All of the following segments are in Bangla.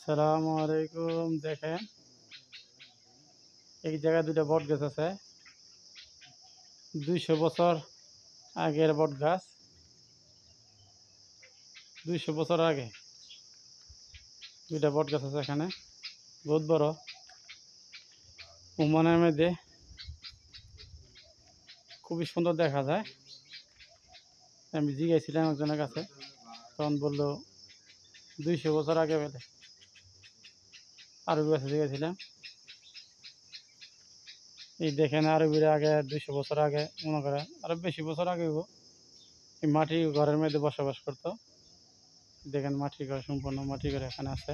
আসসালামু আলাইকুম। দেখেন এই জায়গায় দুটো বট গাছ আছে। 200 বছর আগের বট গাছ। 200 বছর আগে দুইটা বট গাছ আছে এখানে, বহুত বড়। ওমানের মধ্যে খুবই সুন্দর দেখা যায়। আমি জিজ্ঞাসছিলাম একজনের কাছে, তখন বললো 200 বছর আগে বলে। আরবি কাছে জিজ্ঞাসছিলাম, এই দেখেন আরবির আগে 200 বছর আগে, মনে করেন আরো বেশি বছর আগে এই মাটির ঘরের মধ্যে বসবাস করতো। দেখেন মাটির ঘর, সম্পূর্ণ মাটির ঘর এখানে আছে।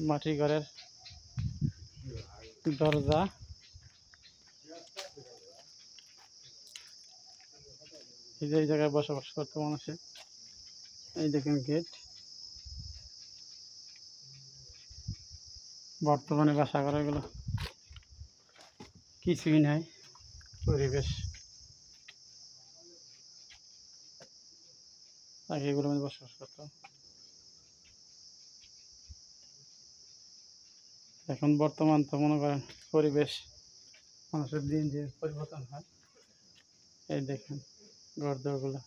মাটির ঘরের দরজা, এই জায়গায় বসবাস করতো মানুষে। এই দেখেন গেট। বর্তমানে বাসা ঘর এগুলো কিছুই নাই, পরিবেশ আগে এগুলোর মধ্যে বসবাস করতো। এখন বর্তমান তো মনে করেন পরিবেশ, মানুষের দিন যে পরিবর্তন হয়। এই দেখেন ঘর দরগুলো।